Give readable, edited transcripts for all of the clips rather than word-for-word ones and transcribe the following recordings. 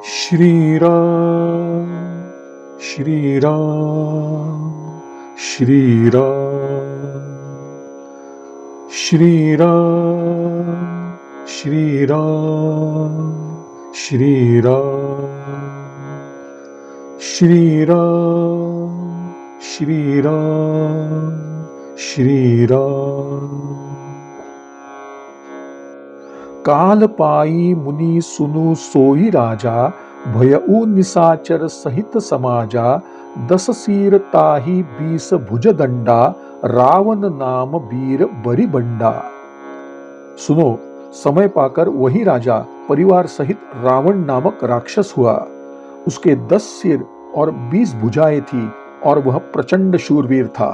श्री राम श्री राम श्री राम श्री राम श्री राम श्री राम श्री राम श्री राम श्री राम। काल पाई मुनि सुनु सोई राजा, भयउ निसाचर सहित समाजा। 10 सिर ताहि 20 भुज दंडा, रावण नाम वीर बरिबंडा। सुनो, समय पाकर वही राजा परिवार सहित रावण नामक राक्षस हुआ। उसके 10 सिर और 20 भुजाएं थी और वह प्रचंड शूरवीर था।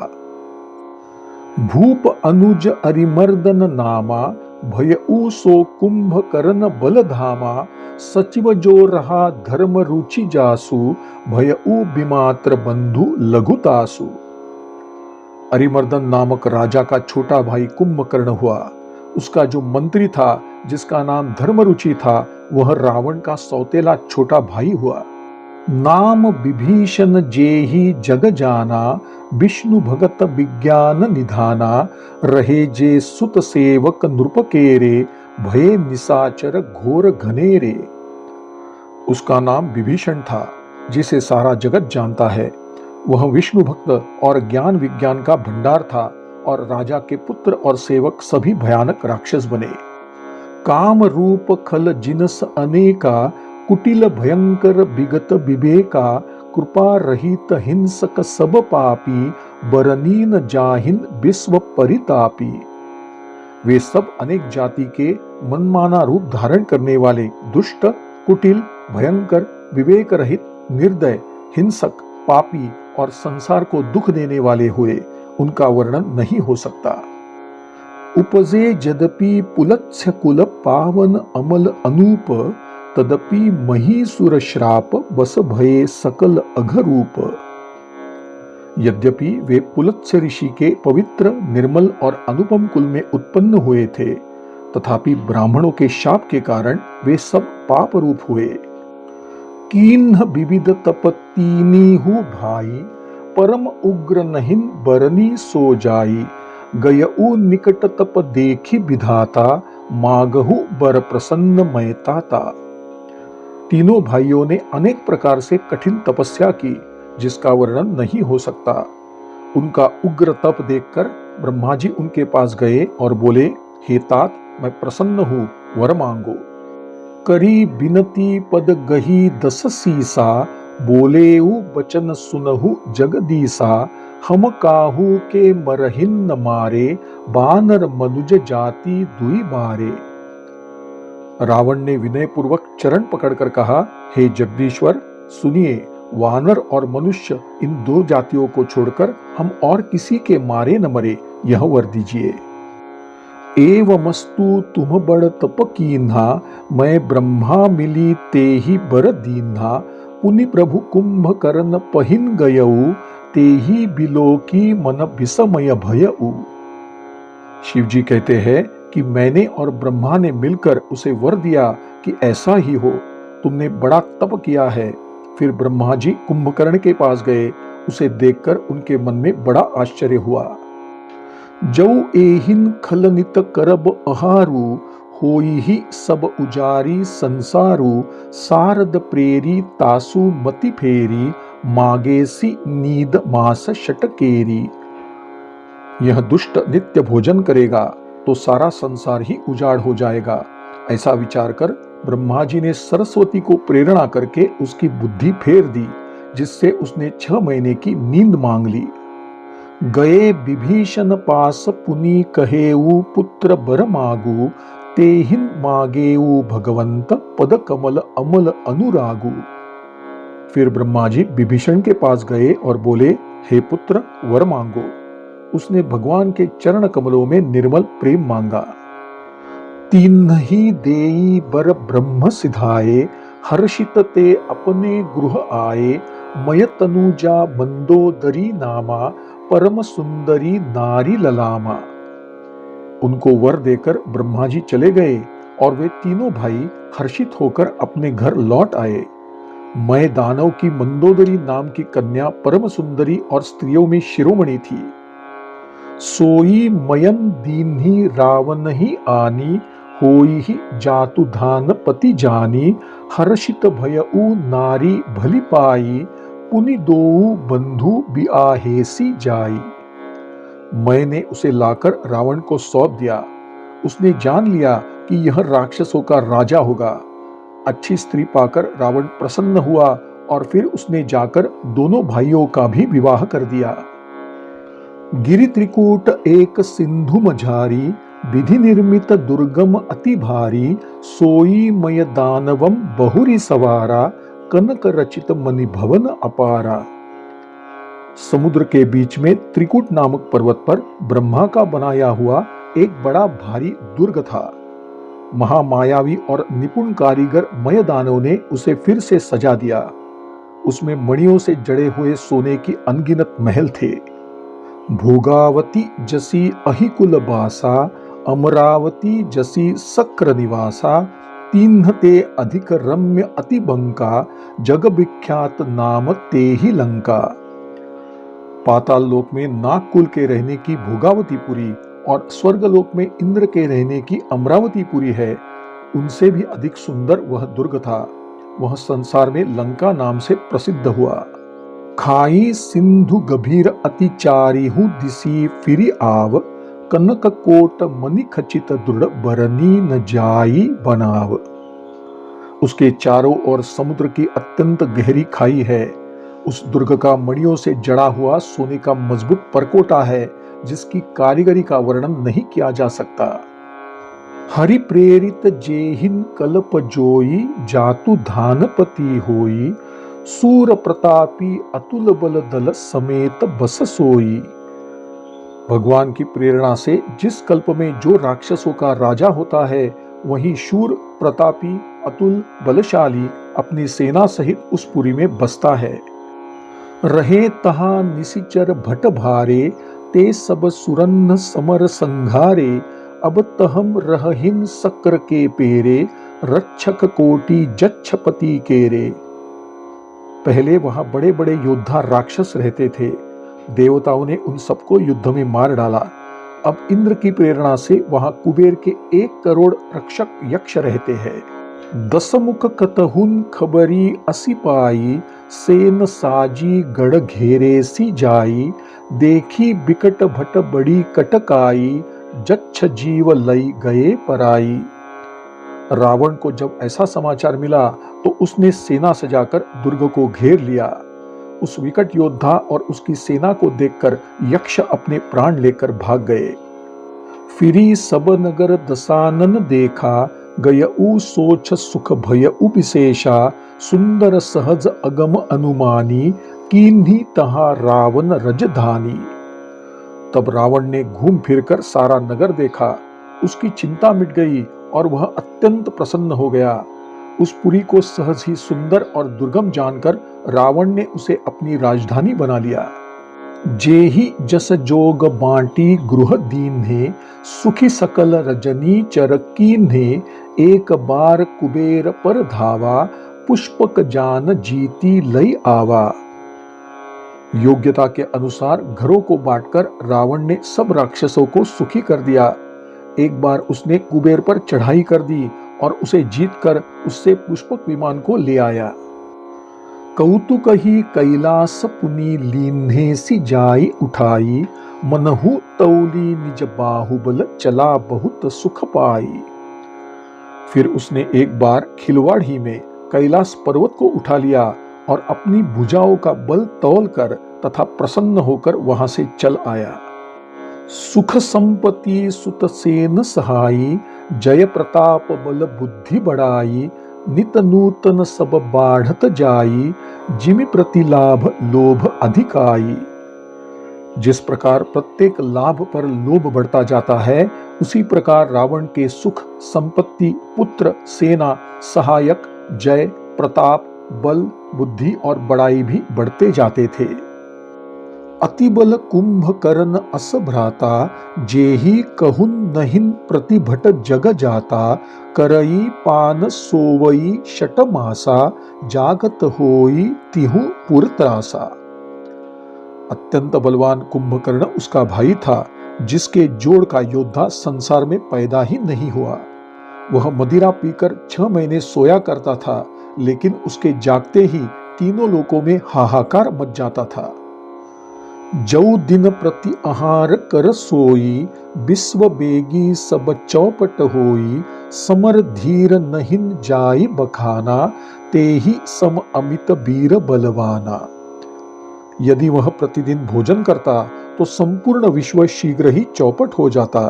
भूप अनुज अरिमर्दन नामा, भयउ सो कुंभकर्ण बलधामा। सचिव जो रहा धर्म रुचि जासु, भयउ बिमात्र बंधु लघुतासु। अरिमर्दन नामक राजा का छोटा भाई कुंभकर्ण हुआ। उसका जो मंत्री था, जिसका नाम धर्मरुचि था, वह रावण का सौतेला छोटा भाई हुआ। नाम विभीषण जेहि जग जाना, विष्णु भगत विज्ञान निधाना। रहे जे सुत सेवक नृप केरे, भये निसाचर घोर घनेरे। उसका नाम विभीषण था, जिसे सारा जगत जानता है। वह विष्णु भक्त और ज्ञान विज्ञान का भंडार था और राजा के पुत्र और सेवक सभी भयानक राक्षस बने। काम रूप खल जिनस अनेका, कुटिल भयंकर विगत विवेका। कृपा रहित हिंसक सब पापी, बरनीन जाहिन विश्व परितापी। वे सब अनेक जाति के मनमाना रूप धारण करने वाले दुष्ट, कुटिल, भयंकर, विवेक रहित, निर्दय, हिंसक, पापी और संसार को दुख देने वाले हुए। उनका वर्णन नहीं हो सकता। उपजे यद्यपि पुलत्स्य कुल पावन अमल अनूप, तदपि महीसुर श्राप बस भये सकल अघरूप। यद्यपि वे पुलत्स्य ऋषि के पवित्र, निर्मल और अनुपम कुल में उत्पन्न हुए थे, तथापि ब्राह्मणों के शाप के कारण वे सब पाप रूप हुए। कीन्ह विविध तपतीनी हु भाई, परम उग्र नहिन बरनी सो जाई। गयउ निकट तप देखी विधाता, मागहु बर प्रसन्न मयताता। तीनों भाइयों ने अनेक प्रकार से कठिन तपस्या की, जिसका वर्णन नहीं हो सकता। उनका उग्र तप देखकर ब्रह्मा जी उनके पास गए और बोले, हे तात, मैं प्रसन्न हूँ, वर मांगो। करी बिनती पद गही 10 सीसा, बोलेऊ बचन सुनहु जगदीसा। हम काहू के मरहिन न मारे, बानर मनुज जाति दुई बारे। रावण ने विनय पूर्वक चरण पकड़कर कहा, हे जगदीश्वर, सुनिए, वानर और मनुष्य इन 2 जातियों को छोड़कर हम और किसी के मारे न मरे, यह वर दीजिए। एवमस्तु तुम बड़ तप कीन्हा, मैं ब्रह्मा मिली तेहि बर दीन्हा। पुनि प्रभु कुंभकर्ण पहिन गयऊ, तेहि बिलोकी मन विसमय भयऊ। शिव जी कहते हैं कि मैंने और ब्रह्मा ने मिलकर उसे वर दिया कि ऐसा ही हो। तुमने बड़ा तप किया है। फिर ब्रह्मा जी कुंभकर्ण के पास गए। उसे देखकर उनके मन में बड़ा आश्चर्य हुआ। जौ एहिन खलनित करब अहारू, होई ही सब उजारी संसारू। सारद प्रेरी तासु मति फेरी, मागेसी नीद मास शटकेरी। यह दुष्ट नित्य भोजन करेगा तो सारा संसार ही उजाड़ हो जाएगा। ऐसा विचार कर ब्रह्मा जी ने सरस्वती को प्रेरणा करके उसकी बुद्धि फेर दी, जिससे उसने 6 महीने की नींद मांग ली। गए विभीषण पास पुनि कहेऊ, पुत्र बर मागू। तेहिन मागेऊ भगवंत, पद कमल अमल अनुरागू। फिर ब्रह्मा जी विभीषण के पास गए और बोले, हे पुत्र, वर मांगो। उसने भगवान के चरण कमलों में निर्मल प्रेम मांगा। तीन्ही देई बर ब्रह्म सिधाए, हर्षित ते अपने गृह आए। मय तनुजा मंदोदरी नामा, परम सुंदरी नारी ललामा। उनको वर देकर ब्रह्मा जी चले गए और वे तीनों भाई हर्षित होकर अपने घर लौट आए। मय दानव की मंदोदरी नाम की कन्या परम सुंदरी और स्त्रियों में शिरोमणि थी। सोई मयन दीन्ही रावण ही आनी, होई ही जातु धान पति जानी, हर्षित भयउ नारी भली पाई, पुनि दोऊ बंधु बिआहेसी जाई। मैंने उसे लाकर रावण को सौंप दिया। उसने जान लिया कि यह राक्षसों का राजा होगा। अच्छी स्त्री पाकर रावण प्रसन्न हुआ और फिर उसने जाकर दोनों भाइयों का भी विवाह कर दिया। गिरि त्रिकूट एक सिंधु मझारी, विधि निर्मित दुर्गम अति भारी, सोई मय दानवम बहुरी सवारा, कनक रचित मणि भवन अपारा। समुद्र के बीच में त्रिकूट नामक पर्वत पर ब्रह्मा का बनाया हुआ एक बड़ा भारी दुर्ग था। महामायावी और निपुण कारीगर मय दानव ने उसे फिर से सजा दिया। उसमें मणियों से जड़े हुए सोने की अनगिनत महल थे। भोगावती जसी अहिकुल बासा, अमरावती जसी सक्र निवासा, तीन्हते अधिक रम्य अति बंका, जग विख्यात नाम ते ही लंका। पाताल लोक में नागकुल के रहने की भोगावतीपुरी और स्वर्गलोक में इंद्र के रहने की अमरावतीपुरी है। उनसे भी अधिक सुंदर वह दुर्ग था। वह संसार में लंका नाम से प्रसिद्ध हुआ। खाई सिंधु गभीर अति चारिहु दिसी फिरी आव, कनक कोट मणि खचित दृढ़ बरनी न जाई बनाव। उसके चारों ओर समुद्र की अत्यंत गहरी खाई है। उस दुर्ग का मणियों से जड़ा हुआ सोने का मजबूत परकोटा है, जिसकी कारीगरी का वर्णन नहीं किया जा सकता। हरि प्रेरित जेहिन कल्प जोई, जातु धानपति होई, सूर प्रतापी अतुल बल दल समेत बस सोई। भगवान की प्रेरणा से जिस कल्प में जो राक्षसों का राजा होता है, वही शूर प्रतापी अतुल बलशाली अपनी सेना सहित उस पुरी में बसता है। रहे तहा निशिचर भट भारे, ते सब सुरन्न समर संघारे, अब तहम रहहिन सक्र के पेरे, रक्षक कोटि जच्छपति केरे। पहले वहां बड़े बड़े योद्धा राक्षस रहते थे। देवताओं ने उन सबको युद्ध में मार डाला। अब इंद्र की प्रेरणा से वहां कुबेर के 1 करोड़ रक्षक यक्ष रहते हैं। दसमुख कतहुन खबरी असिपाई, सेन साजी गढ़ घेरे सी जाई, देखी बिकट भट बड़ी कटकाई, जच्छ जीव लई गए पराई। रावण को जब ऐसा समाचार मिला तो उसने सेना सजाकर दुर्ग को घेर लिया। उस विकट योद्धा और उसकी सेना को देखकर यक्ष अपने प्राण लेकर भाग गए। फिरी सब नगर दसानन देखा, गयऊ सोच सुख भयऊ विशेषा, सुंदर सहज अगम अनुमानी, कीन्ही तहा रावण रजधानी। तब रावण ने घूम फिरकर सारा नगर देखा। उसकी चिंता मिट गई और वह अत्यंत प्रसन्न हो गया। उस पुरी को सहज ही सुंदर और दुर्गम जानकर रावण ने उसे अपनी राजधानी बना लिया। जेहि जस जोग बांटी गृह दीन्हे, सुखी सकल रजनी चर कीन्हे, एक बार कुबेर पर धावा, पुष्पक जान जीती लई आवा। योग्यता के अनुसार घरों को बांटकर रावण ने सब राक्षसों को सुखी कर दिया। एक बार उसने कुबेर पर चढ़ाई कर दी और उसे जीतकर उससे पुष्पक विमान को ले आया। कौतुक ही कैलास पुनि लीन्हे सी जाई उठाई, मनहु तौली निज बाहुबल चला बहुत सुख पाई। फिर उसने एक बार खिलवाड़ में कैलाश पर्वत को उठा लिया और अपनी भुजाओं का बल तौल कर तथा प्रसन्न होकर वहां से चल आया। सुख संपत्ति सुत सेन सहाई, जय प्रताप बल बुद्धि बढ़ाई, नित नूतन सब बाढ़त जाई, जिमि प्रतिलाभ लोभ अधिकाई। जिस प्रकार प्रत्येक लाभ पर लोभ बढ़ता जाता है, उसी प्रकार रावण के सुख संपत्ति पुत्र सेना सहायक जय प्रताप बल बुद्धि और बड़ाई भी बढ़ते जाते थे। अतिबल कुंभकर्ण अस भ्राता, जेहि कहून नहिन प्रतिभट जग जाता, करई पान सोवई शट मासा, जागत होई तिहु पुर त्रासा। अत्यंत बलवान कुंभकर्ण उसका भाई था, जिसके जोड़ का योद्धा संसार में पैदा ही नहीं हुआ। वह मदिरा पीकर 6 महीने सोया करता था, लेकिन उसके जागते ही तीनों लोकों में हाहाकार मच जाता था। जऊ दिन प्रति आहार कर सोई, विश्व बेगी सब चौपट होई, समर धीर नहिन जाई बखाना, तेहि सम अमित वीर बलवाना। यदि वह प्रतिदिन भोजन करता तो संपूर्ण विश्व शीघ्र ही चौपट हो जाता।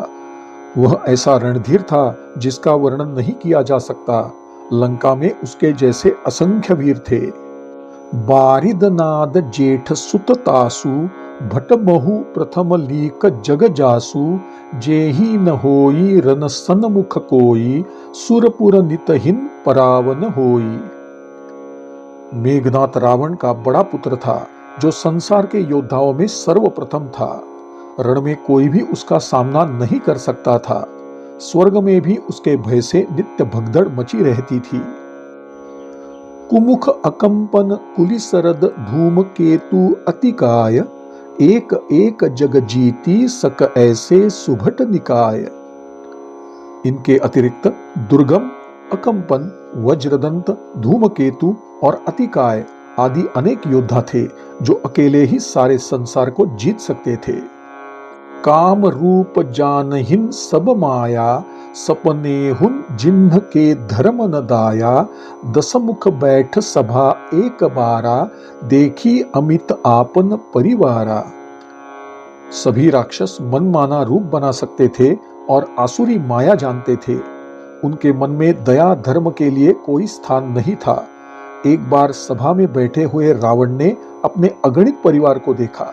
वह ऐसा रणधीर था जिसका वर्णन नहीं किया जा सकता। लंका में उसके जैसे असंख्य वीर थे। बारिदनाद जेठ सुत तासु, भट महु प्रथम लीक जग जासु, जेहि न होई रन सन्मुख कोई, सुरपुर नितहिन परावन होई। मेघनाथ रावण का बड़ा पुत्र था, जो संसार के योद्धाओं में सर्वप्रथम था। रण में कोई भी उसका सामना नहीं कर सकता था। स्वर्ग में भी उसके भय से नित्य भगदड़ मची रहती थी। कुमुख अकंपन कुलिसरद धूम केतु अतिकाय, एक एक जग जीती सक ऐसे सुभट निकाय। इनके अतिरिक्त दुर्गम, अकंपन, वज्रदंत, धूमकेतु और अतिकाय आदि अनेक योद्धा थे, जो अकेले ही सारे संसार को जीत सकते थे। काम रूप जानहिन सब माया, सपने हुन जिन्ह के धर्म न दाया, दसमुख बैठ सभा एक बारा, देखी अमित आपन परिवारा। सभी राक्षस मनमाना रूप बना सकते थे और आसुरी माया जानते थे। उनके मन में दया धर्म के लिए कोई स्थान नहीं था। एक बार सभा में बैठे हुए रावण ने अपने अगणित परिवार को देखा।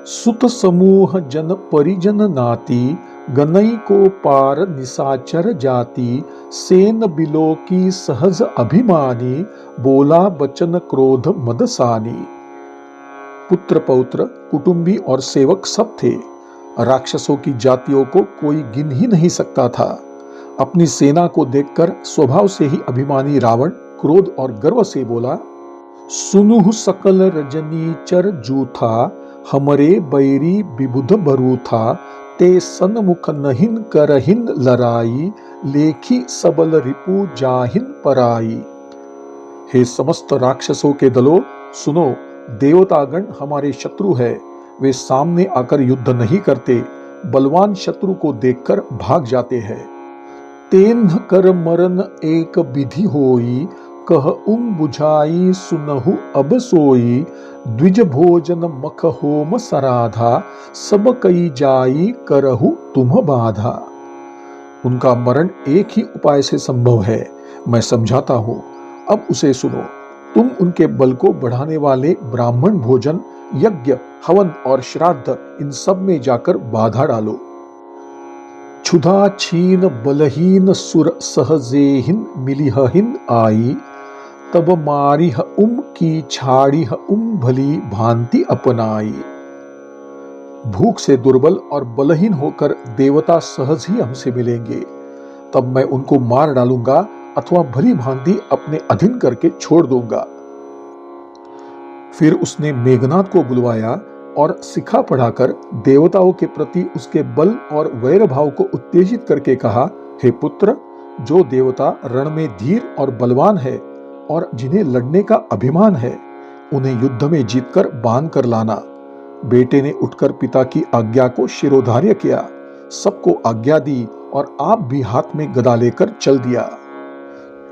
सुत समूह जन परिजन नाती, गनई को पार निसाचर जाति, सेन बिलो की सहज अभिमानी, बोला बचन क्रोध मदसानी। पुत्र पौत्र, कुटुंबी और सेवक सब थे। राक्षसों की जातियों को कोई गिन ही नहीं सकता था। अपनी सेना को देखकर स्वभाव से ही अभिमानी रावण क्रोध और गर्व से बोला, सुनुह सकल रजनी चर जूथा, हमरे बैरी विबुध बरूथा, ते सन्मुख नहिन करहिन लराई, लेखी सबल रिपु जाहिन पराई। हे समस्त राक्षसों के दलों, सुनो, देवतागण हमारे शत्रु है। वे सामने आकर युद्ध नहीं करते, बलवान शत्रु को देखकर भाग जाते हैं। तेन्ह कर मरन एक विधि होई, कह बुझाई सुनहु अब सोई, द्विज भोजन मख होम सराधा, सब कई जाई करहु तुम बाधा। उनका मरण एक ही उपाय से संभव है, मैं समझाता हूं, अब उसे सुनो। तुम उनके बल को बढ़ाने वाले ब्राह्मण भोजन, यज्ञ, हवन और श्राद्ध, इन सब में जाकर बाधा डालो। क्षुधा छीन बलहीन सुर सहजेहिन मिलिहहिन आई, तब मारिह की छाड़िह भली भांति अपनाई। भूख से दुर्बल और बलहीन होकर देवता सहज ही हमसे मिलेंगे, तब मैं उनको मार डालूंगा अथवा भली भांति अपने अधीन करके छोड़ दूंगा। फिर उसने मेघनाथ को बुलवाया और सिखा पढ़ाकर देवताओं के प्रति उसके बल और वैर भाव को उत्तेजित करके कहा, हे पुत्र, जो देवता रण में धीर और बलवान है और जिन्हें लड़ने का अभिमान है, उन्हें युद्ध में जीतकर बांध कर लाना। बेटे ने उठकर पिता की आज्ञा को शिरोधार्य किया, सबको आज्ञा दी और आप भी हाथ में गदा लेकर चल दिया।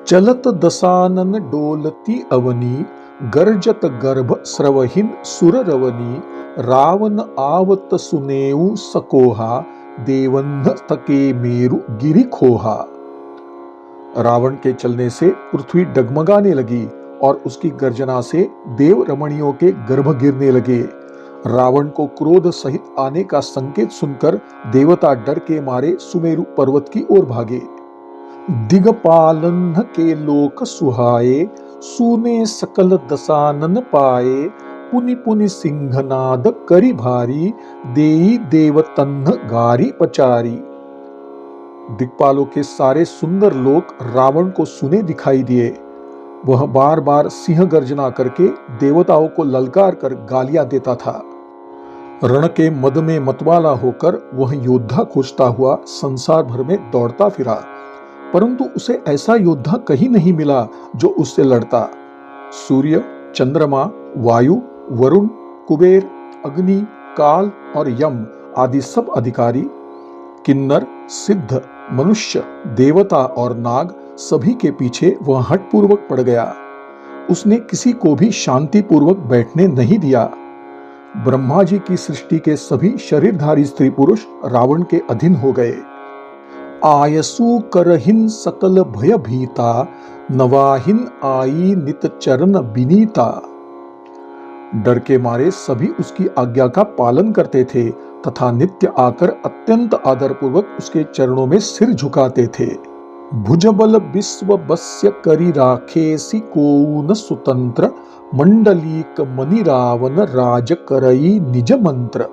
चलत दसानन डोलती अवनी, गर्जत गर्भ स्रवहीन सुर रवनी, रावण आवत सुनेऊ सकोहा, देवंध तके मेरु गिरि खोहा। रावण के चलने से पृथ्वी डगमगाने लगी और उसकी गर्जना से देव रमणियों के गर्भ गिरने लगे। रावण को क्रोध सहित आने का संकेत सुनकर देवता डर के मारे सुमेरु पर्वत की ओर भागे। दिगपालन के लोक सुहाए, सूने सकल दसानन पाए, पुनि पुनि सिंहनाद करी भारी, देई देवतन्ह गारी पचारी। दिक्पालों के सारे सुंदर लोक रावण को सुने दिखाई दिए। वह बार बार सिंह गर्जना करके देवताओं को ललकार कर गालियां देता था। रण के मद में मतवाला होकर वह योद्धा खोजता हुआ संसार भर में दौड़ता फिरा, परंतु उसे ऐसा योद्धा कहीं नहीं मिला जो उससे लड़ता। सूर्य, चंद्रमा, वायु, वरुण, कुबेर, अग्नि, काल और यम आदि सब अधिकारी, किन्नर, सिद्ध, मनुष्य, देवता और नाग सभी के पीछे वह हठपूर्वक पड़ गया। उसने किसी को भी शांतिपूर्वक बैठने नहीं दिया। ब्रह्मा जी की सृष्टि के सभी शरीरधारी स्त्री पुरुष रावण के अधीन हो गए। आयसु करहिन सकल भय भीता, नवाहिन आई नित चरण बिनीता। डर के मारे सभी उसकी आज्ञा का पालन करते थे तथा नित्य आकर अत्यंत आदरपूर्वक उसके चरणों में सिर झुकाते थे। भुजबल विश्व बस्य करी राखेसी कोउ न सुतंत्र, मंडलीक मणि रावण राज करई निज मंत्र।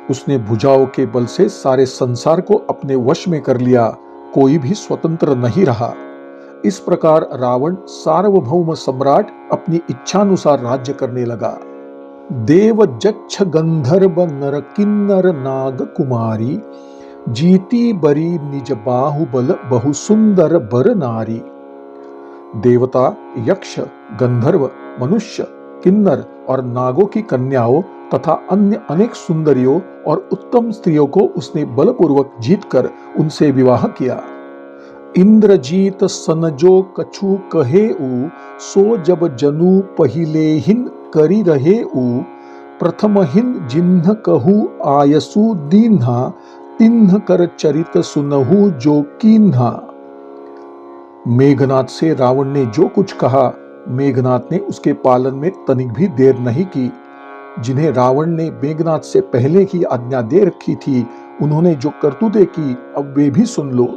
उसने भुजाओं के बल से सारे संसार को अपने वश में कर लिया, कोई भी स्वतंत्र नहीं रहा। इस प्रकार रावण सार्वभौम सम्राट अपनी इच्छानुसार राज्य करने लगा। देव जच्छ गंधर्व नर किन्नर नाग कुमारी, जीती बरी निज बाहुबल बहु सुंदर बर नारी। देवता, यक्ष, गंधर्व, मनुष्य, किन्नर और नागों की कन्याओं तथा अन्य अनेक सुंदरियों और उत्तम स्त्रियों को उसने बलपूर्वक जीतकर उनसे विवाह किया। इंद्रजीत सन जो कछु कहे उ, सो जब जनु पहिले हिन करी रहे उ, प्रथम हिन जिन्ह कहू आयसु दीन्हा, तिन्ह कर चरित सुनहु जो कीन्हा। मेघनाथ से रावण ने जो कुछ कहा, मेघनाथ ने उसके पालन में तनिक भी देर नहीं की। जिन्हें रावण ने मेघनाथ से पहले ही आज्ञा दे रखी थी, उन्होंने जो करतूतें की, अब वे भी सुन लो।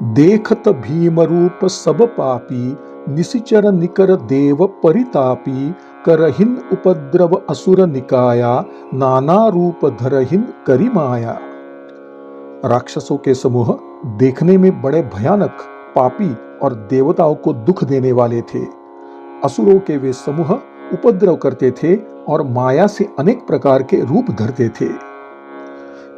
देखत भीम रूप सब पापी, निशिचर निकर देव परितापी, करहिन उपद्रव असुर निकाया, नाना रूप धरहिन करी माया। राक्षसों के समूह देखने में बड़े भयानक, पापी और देवताओं को दुख देने वाले थे। असुरों के वे समूह उपद्रव करते थे और माया से अनेक प्रकार के रूप धरते थे।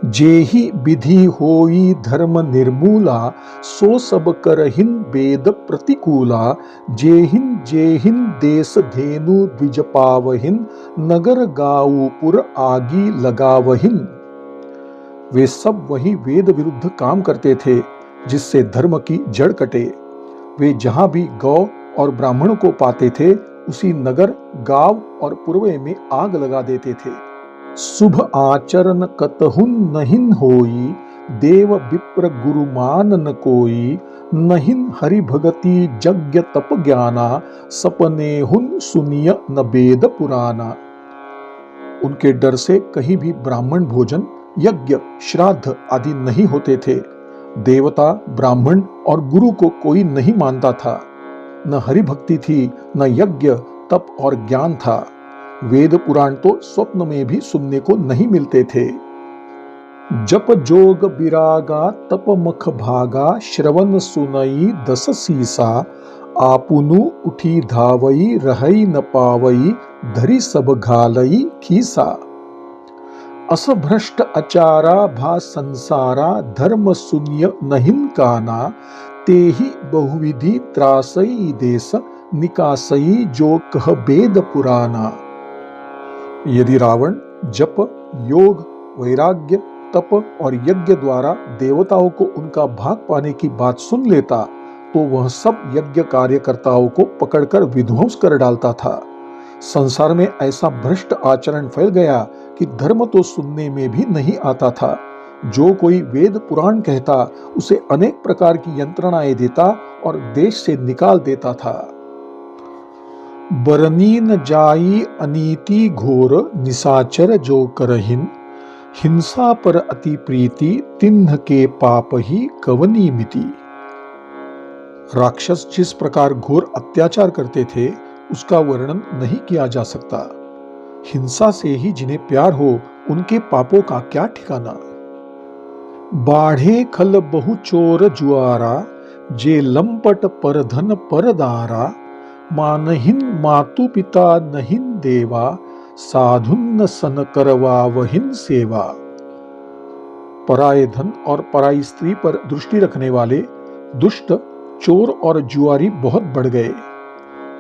जेहि विधि होई धर्म निर्मूला, सो सब करहिन वेद प्रतिकूला, जेहिन जेहिन देश धेनु द्विज पावहिन, नगर गाऊपुर आगी लगावहिन। वे सब वही वेद विरुद्ध काम करते थे जिससे धर्म की जड़ कटे। वे जहां भी गौ और ब्राह्मणों को पाते थे, उसी नगर, गांव और पुरवे में आग लगा देते थे। शुभ आचरण कतहुन नहिन होई, देव विप्र गुरु मान न कोई, नहिन हरि भगति यज्ञ तप ज्ञाना, सपने हुन सुनिय न वेद पुराना। उनके डर से कहीं भी ब्राह्मण भोजन, यज्ञ, श्राद्ध आदि नहीं होते थे। देवता, ब्राह्मण और गुरु को कोई नहीं मानता था। न हरि भक्ति थी, न यज्ञ, तप और ज्ञान था। वेद पुराण तो स्वप्न में भी सुनने को नहीं मिलते थे। जप जोग विरागा तप मख भागा, श्रवण सुनई दस सीसा, आपुनु उठी धावई रहई न पावई, धरी सब घालई खीसा। असभ्रष्ट अचारा भा संसारा, धर्म शून्य नहिन काना, तेहि बहुविधि त्रासई देश, निकासई जो कह वेद पुराना। यदि रावण जप, योग, वैराग्य, तप और यज्ञ द्वारा देवताओं को उनका भाग पाने की बात सुन लेता, तो वह सब यज्ञ कार्यकर्ताओं को पकड़कर विध्वंस कर डालता था। संसार में ऐसा भ्रष्ट आचरण फैल गया कि धर्म तो सुनने में भी नहीं आता था। जो कोई वेद पुराण कहता, उसे अनेक प्रकार की यंत्रणाएं देता और देश से निकाल देता था। बरनी न जाई अनीति घोर, निशाचर जो करहिन, हिंसा पर अति प्रीति, तिन्ह के पाप ही कवनी मिति। राक्षस जिस प्रकार घोर अत्याचार करते थे, उसका वर्णन नहीं किया जा सकता। हिंसा से ही जिन्हें प्यार हो उनके पापों का क्या ठिकाना। बाढ़े खल बहु चोर जुआरा, जे लंपट पर धन परदारा, मानहिन मातु पिता नहिन देवा, साधुन सन करवा वहिन सेवा। पराये धन और पराई स्त्री पर दृष्टि रखने वाले दुष्ट, चोर और जुआरी बहुत बढ़ गए।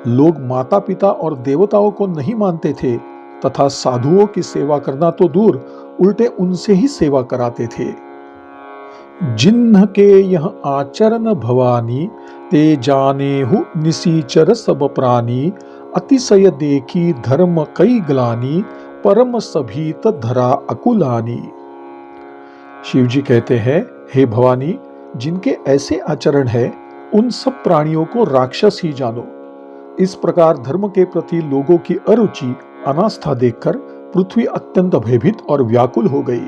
लोग माता पिता और देवताओं को नहीं मानते थे तथा साधुओं की सेवा करना तो दूर, उल्टे उनसे ही सेवा कराते थे। जिन्ह के यह आचरण भवानी, ते जानेहु निसीचर सब प्राणी, अतिशय देखी धर्म कई ग्लानि, परम सभीत धरा अकुलानी। शिव जी कहते हैं, हे भवानी, जिनके ऐसे आचरण है उन सब प्राणियों को राक्षस ही जानो। इस प्रकार धर्म के प्रति लोगों की अरुचि, अनास्था देखकर पृथ्वी अत्यंत भयभीत और व्याकुल हो गई।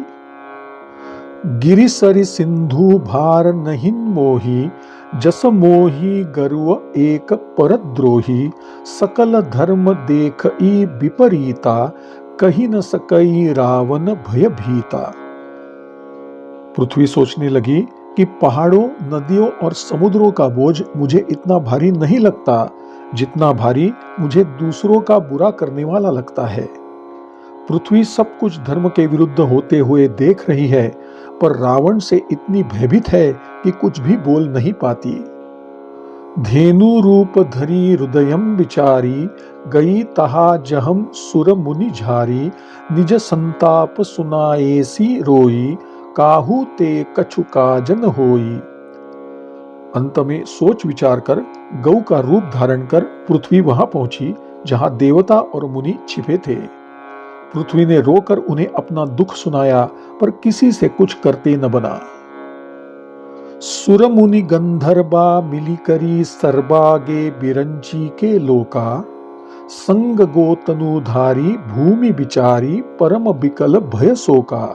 गिरि सरि सिंधु भार नहिन मोही, जस मोही गर्व एक परद्रोही, सकल धर्म देखई विपरीता, कही न सकई रावण भयभीता। पृथ्वी सोचने लगी कि पहाड़ों, नदियों और समुद्रों का बोझ मुझे इतना भारी नहीं लगता जितना भारी मुझे दूसरों का बुरा करने वाला लगता है। पृथ्वी सब कुछ धर्म के विरुद्ध होते हुए देख रही है, पर रावण से इतनी भयभीत है कि कुछ भी बोल नहीं पाती। धेनु रूप धरी हृदयम विचारी, गई तहा जहम सुर मुनि झारी, निज संताप सुनाएसी रोई, काहू ते कछु काजन होई। अंत में सोच विचार कर गौ का रूप धारण कर पृथ्वी वहां पहुंची जहां देवता और मुनि छिपे थे। पृथ्वी ने रोकर उन्हें अपना दुख सुनाया, पर किसी से कुछ करते न बना। सुर मुनि गंधर्वा मिली करी सर्बागे बिरंची के लोका, संग गोतनुधारी भूमि बिचारी, परम बिकल भय सोका।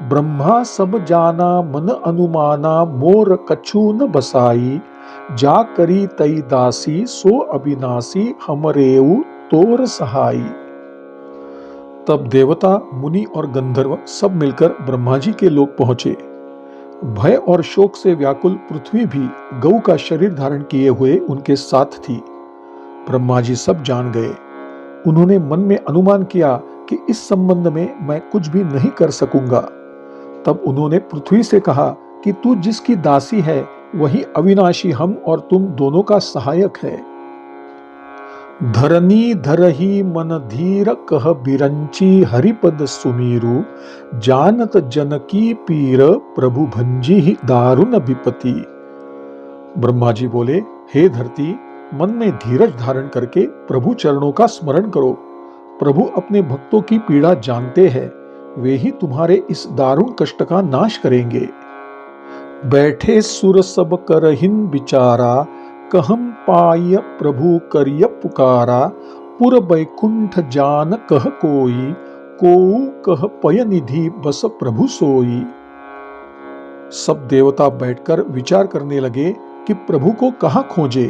ब्रह्मा सब जाना मन अनुमाना, मोर कछु न बसाई, जा करी तई दासी सो अविनाशी, हमरेऊ तोर सहाई। तब देवता, मुनि और गंधर्व सब मिलकर ब्रह्मा जी के लोक पहुंचे। भय और शोक से व्याकुल पृथ्वी भी गौ का शरीर धारण किए हुए उनके साथ थी। ब्रह्मा जी सब जान गए। उन्होंने मन में अनुमान किया कि इस संबंध में मैं कुछ भी नहीं कर सकूंगा। तब उन्होंने पृथ्वी से कहा कि तू जिसकी दासी है वही अविनाशी हम और तुम दोनों का सहायक है। धरनी धरही मन धीर कह बिरंची, हरिपद सुमीरु, जानत जनकी पीर, प्रभु भंजी ही दारुण विपति। ब्रह्मा जी बोले, हे धरती, मन में धीरज धारण करके प्रभु चरणों का स्मरण करो। प्रभु अपने भक्तों की पीड़ा जानते हैं, वे ही तुम्हारे इस दारुण कष्ट का नाश करेंगे। बैठे सुर सब करहिन विचारा, कहम पाय प्रभु करिय पुकारा, पुर बैकुंठ जान कह कोई, कोऊ कह पय निधि बस प्रभु सोई। सब देवता बैठकर विचार करने लगे कि प्रभु को कहां खोजे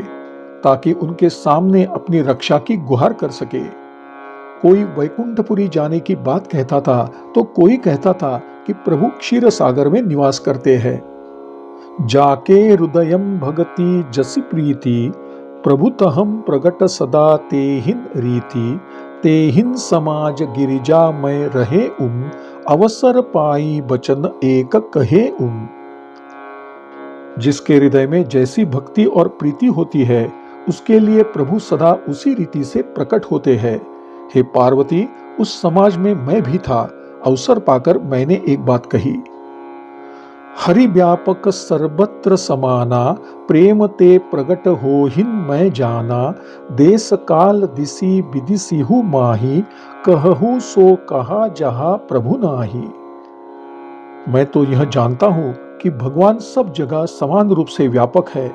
ताकि उनके सामने अपनी रक्षा की गुहार कर सके। कोई वैकुंठपुरी जाने की बात कहता था तो कोई कहता था कि प्रभु क्षीर सागर में निवास करते हैं। जाके हृदयम भगति जसि प्रीति, प्रभु तहम प्रगट सदा तेहिन रीति, तेहिन समाज गिरिजा में रहे अवसर पाई बचन एक कहे जिसके हृदय में जैसी भक्ति और प्रीति होती है उसके लिए प्रभु सदा उसी रीति से प्रकट होते हैं। हे पार्वती, उस समाज में मैं भी था। अवसर पाकर मैंने एक बात कही। हरि व्यापक सर्वत्र समाना, प्रेम ते प्रगट होहिन मैं जाना, देश काल दिसी विदिसिहु माही, कहहु सो कहा जहां प्रभु नाही। मैं तो यह जानता हूं कि भगवान सब जगह समान रूप से व्यापक है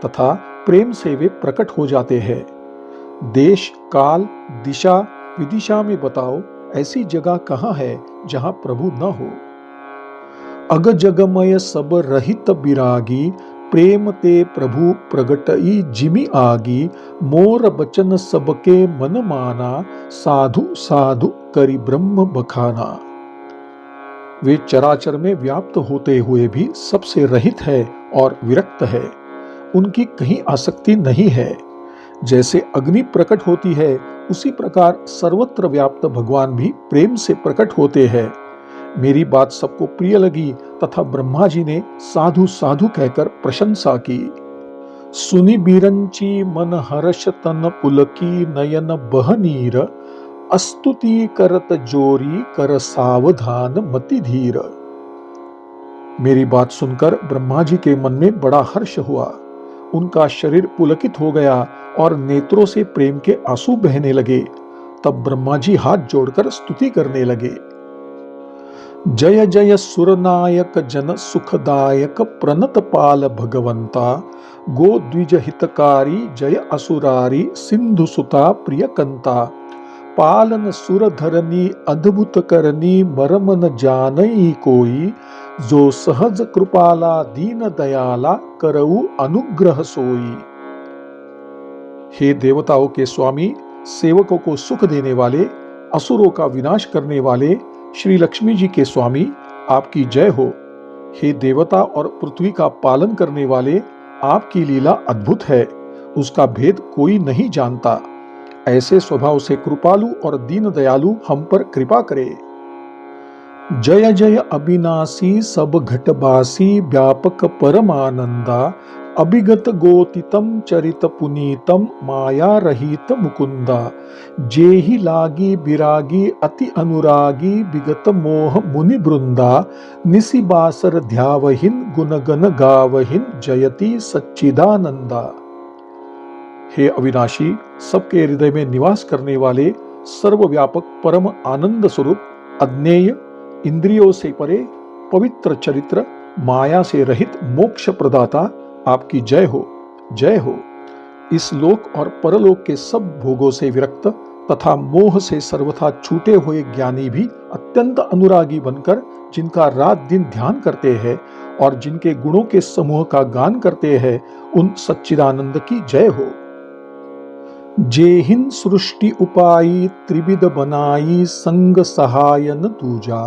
तथा प्रेम से वे प्रकट हो जाते हैं। देश, काल, दिशा, विदिशा में बताओ ऐसी जगह कहाँ है जहां प्रभु न हो। अग जगमय सब रहित बिरागी, प्रेम ते प्रभु प्रगटई जिमि आगी, मोर बचन सबके मन माना, साधु साधु करि ब्रह्म बखाना। वे चराचर में व्याप्त होते हुए भी सबसे रहित है और विरक्त है। उनकी कहीं आसक्ति नहीं है। जैसे अग्नि प्रकट होती है, उसी प्रकार सर्वत्र व्याप्त भगवान भी प्रेम से प्रकट होते हैं। मेरी बात सबको प्रिय लगी तथा ब्रह्मा जी ने साधु साधु कहकर प्रशंसा की। सुनि बिरंची मन हर्ष तन पुलकी, नयन बहनीर स्तुति करत जोरी, कर सावधान मति धीर। मेरी बात सुनकर ब्रह्मा जी के मन में बड़ा हर्ष हुआ। उनका शरीर पुलकित हो गया और नेत्रों से प्रेम के आंसू बहने लगे। तब ब्रह्मा जी हाथ जोड़कर स्तुति करने लगे। जय जय सुरनायक जन सुखदायक, प्रणत पाल भगवंता, गो द्विज हितकारी, जय असुरारी सिंधु सुता प्रियकंता। पालन सुर धरनी अद्भुत करनी, मरम न जानई कोई, जो सहज कृपाला दीन दयाला, करऊ अनुग्रह सोई। हे देवताओं के स्वामी, सेवकों को सुख देने वाले, असुरों का विनाश करने वाले श्री लक्ष्मी जी के स्वामी, आपकी जय हो। हे देवता और पृथ्वी का पालन करने वाले, आपकी लीला अद्भुत है, उसका भेद कोई नहीं जानता। ऐसे स्वभाव से कृपालु और दीन दयालु हम पर कृपा करे। जय जय अविनाशी सब घटबासी, व्यापक परमानंदा, अभिगत गोतितम चरित पुनीतम, माया रहित मुकुंदा। जेहि लागी बिरागी अति अनुरागी, विगत मोह मुनि बृंदा, निसि बासर ध्यावहिन गुणगन गावहिन, जयति सच्चिदानंदा। हे अविनाशी, सबके हृदय में निवास करने वाले, सर्वव्यापक परम आनंद स्वरूप, अज्ञेय, इंद्रियों से परे, पवित्र चरित्र, माया से रहित मोक्ष प्रदाता, आपकी जय हो, जय हो। इस लोक और परलोक के सब भोगों से विरक्त तथा मोह से सर्वथा छूटे हुए ज्ञानी भी अत्यंत अनुरागी बनकर, जिनका रात दिन ध्यान करते हैं और जिनके गुणों के समूह का गान करते हैं, उन सच्चिदानंद की जय हो। जेहिन सृष्टि उपाई त्रिविध बनाई, संग सहायन दूजा,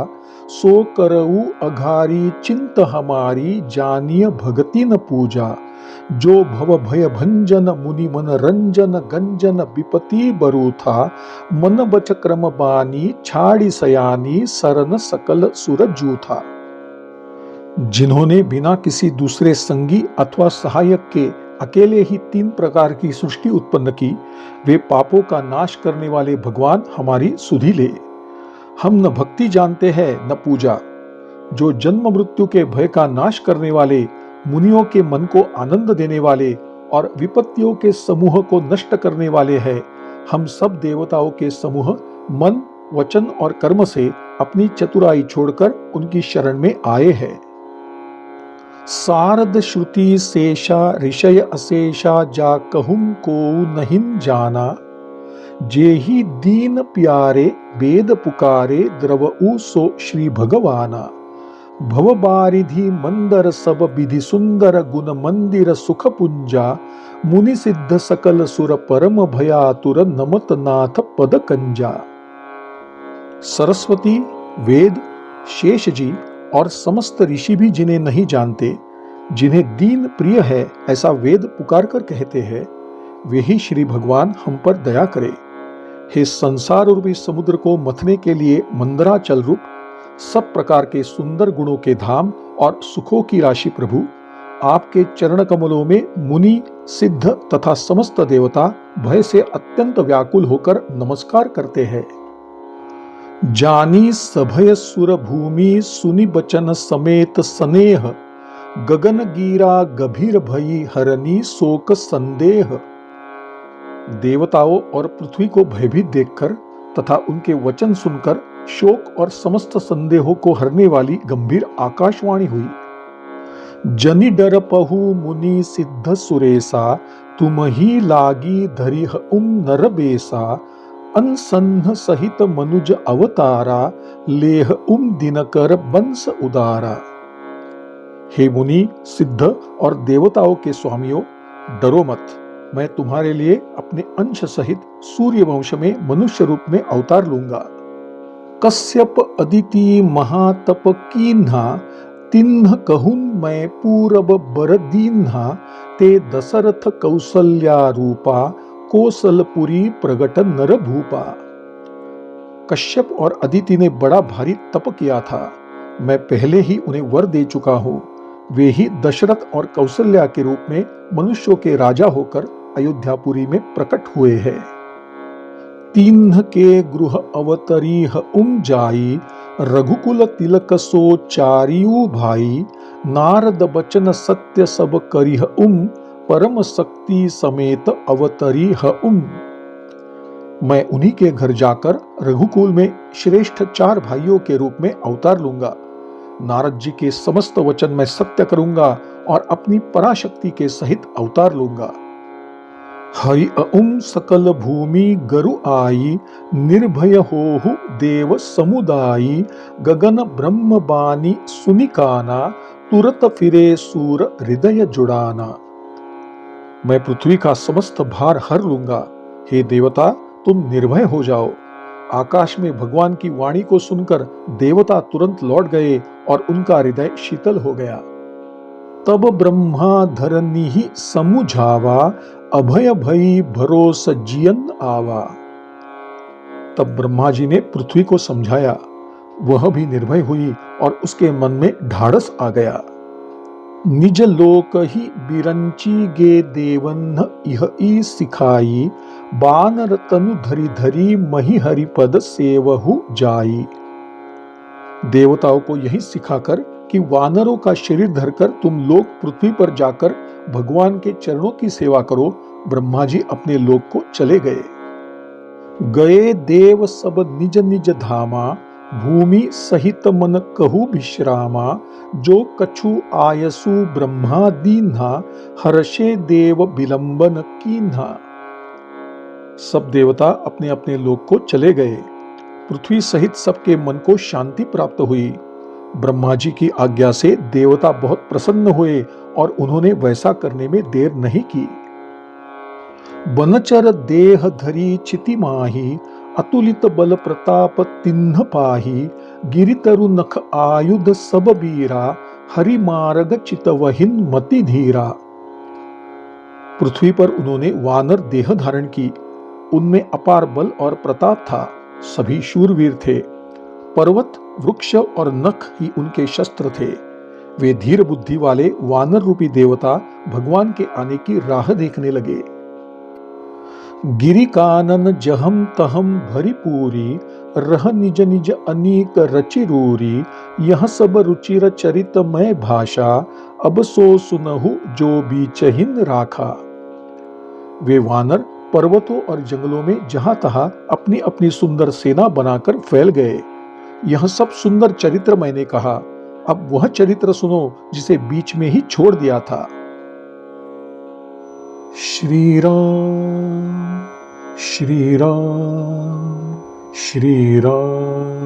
सो करऊ अघारी चिंत हमारी, जानिय भगति न पूजा। जो भव भय भंजन मुनि मन रंजन, गंजन विपति बरूथा, मन बच क्रम बानी, छाड़ी सयानी, सरन सकल सुर जूथा। जिन्होंने बिना किसी दूसरे संगी अथवा सहायक के अकेले ही 3 प्रकार की सृष्टि उत्पन्न की, वे पापों का नाश करने वाले भगवान हमारी सुधि ले। हम न भक्ति जानते हैं न पूजा। जो जन्म मृत्यु के भय का नाश करने वाले, मुनियों के मन को आनंद देने वाले और विपत्तियों के समूह को नष्ट करने वाले हैं, हम सब देवताओं के समूह मन, वचन और कर्म से अपनी चतुराई छोड़कर उनकी शरण में आए हैं। सारद श्रुति शेषा ऋषय अशेषा, जा कहूं को नहीं जाना, जेहि दीन प्यारे वेद पुकारे, द्रवऊ सो श्री भगवाना। भव बारिधि मंदर सब विधि सुंदर, गुण मंदिर सुख पुंजा, मुनि सिद्ध सकल सुर परम भयातुर, नमत नाथ पद कंजा। सरस्वती, वेद, शेष जी और समस्त ऋषि भी जिन्हें नहीं जानते, जिन्हें दीन प्रिय है ऐसा वेद पुकार कर कहते हैं, वे ही श्री भगवान हम पर दया करे। हे संसार रूपी समुद्र को मथने के लिए मंदराचल रूप, सब प्रकार के सुंदर गुणों के धाम और सुखों की राशि प्रभु, आपके चरण कमलों में मुनि, सिद्ध तथा समस्त देवता भय से अत्यंत व्याकुल होकर नमस्कार करते हैं। जानी सभय सुर भूमि, सुनि बचन समेत स्नेह, गगन गिरा गभीर भई, हरनी शोक संदेह। देवताओं और पृथ्वी को भयभीत देखकर तथा उनके वचन सुनकर शोक और समस्त संदेहों को हरने वाली गंभीर आकाशवाणी हुई। जनि डर पहु मुनि सिद्ध सुरेसा, तुम ही लागी धरिह नर बेसा, अनसन्ह सहित मनुज अवतारा, लेह दिनकर बंस उदारा। हे मुनि, सिद्ध और देवताओं के स्वामियों, डरो मत। मैं तुम्हारे लिए अपने अंश सहित सूर्य वंश में मनुष्य रूप में अवतार लूंगा। कश्यप अदिति महातप कीन्हा, तिन्ह कहून मैं पूरब बर दीन्हा, ते दशरथ कौसल्या रूपा, कौशलपुरी प्रगट नर भूपा। कश्यप और अदिति ने बड़ा भारी तप किया था। मैं पहले ही उन्हें वर दे चुका हूँ। वे ही दशरथ और कौशल्या के रूप में मनुष्यों के राजा होकर अयोध्यापुरी में प्रकट हुए हैं। तिन्ह के गृह अवतरीह जाई, रघुकुल तिलक सो चारियू भाई, नारद बचन सत्य सब करिह परम शक्ति समेत अवतरीह मैं उन्हीं के घर जाकर रघुकुल में श्रेष्ठ 4 भाइयों के रूप में अवतार लूंगा। नारद जी के समस्त वचन मैं सत्य करूंगा और अपनी पराशक्ति के सहित अवतार लूंगा। हरि सकल भूमि गरु आई, निर्भय होहु देव समुदायी, गगन ब्रह्म बानी सुनिकाना, तुरत फिरे सूर हृदय जुड़ाना। मैं पृथ्वी का समस्त भार हर लूंगा। हे देवता, तुम निर्भय हो जाओ। आकाश में भगवान की वाणी को सुनकर देवता तुरंत लौट गए और उनका हृदय शीतल हो गया। तब ब्रह्मा धरनी समुझावा, अभय भई भरोस जियन आवा। तब ब्रह्मा जी ने पृथ्वी को समझाया। वह भी निर्भय हुई और उसके मन में ढाढ़स आ गया। निज लोक ही बिरंची गे देवन्ह इह ई सिखाई, बानर तनु धरी धरी मही हरिपद सेवहु जाई। देवताओं को यही सिखाकर कि वानरों का शरीर धरकर तुम लोग पृथ्वी पर जाकर भगवान के चरणों की सेवा करो, ब्रह्मा जी अपने लोक को चले गए। गए देव सब निज निज धामा, भूमि सहित मन कहु विश्रामा, जो कछु आयसु ब्रह्मा दीन्हा, हर्षे देव विलंबन कीन्हा। सब देवता अपने अपने लोक को चले गए। पृथ्वी सहित सबके मन को शांति प्राप्त हुई। ब्रह्मा जी की आज्ञा से देवता बहुत प्रसन्न हुए और उन्होंने वैसा करने में देर नहीं की। बनचर देह धरी चिति माही, अतुलित बल प्रताप तिन्ह पाही, गिरितरु नख आयुध सब बीरा, हरि मार्ग चितवहिन मति धीरा। पृथ्वी पर उन्होंने वानर देह धारण की। उनमें अपार बल और प्रताप था। सभी शूरवीर थे। पर्वत, वृक्ष और नख ही उनके शस्त्र थे। वे धीर बुद्धि वाले वानर रूपी देवता भगवान के आने की राह देखने लगे। गिरि कानन जहम तहम भरी पूरी, रह निज निज अनेक रचिरूरी, यह सब रुचिर चरित मय भाषा, अब सो सुनहु जो बीचहिन राखा। वे वानर पर्वतों और जंगलों में जहां तहां अपनी अपनी सुंदर सेना बनाकर फैल गए। यह सब सुंदर चरित्र मैंने कहा। अब वह चरित्र सुनो जिसे बीच में ही छोड़ दिया था। श्री राम श्री राम श्री राम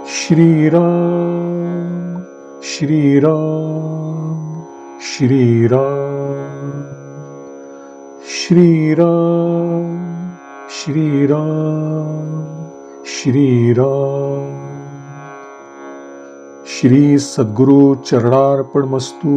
श्री राम श्री राम श्री राम श्री राम श्री राम श्री राम। श्री सद्गुरु चरणार्पणमस्तु।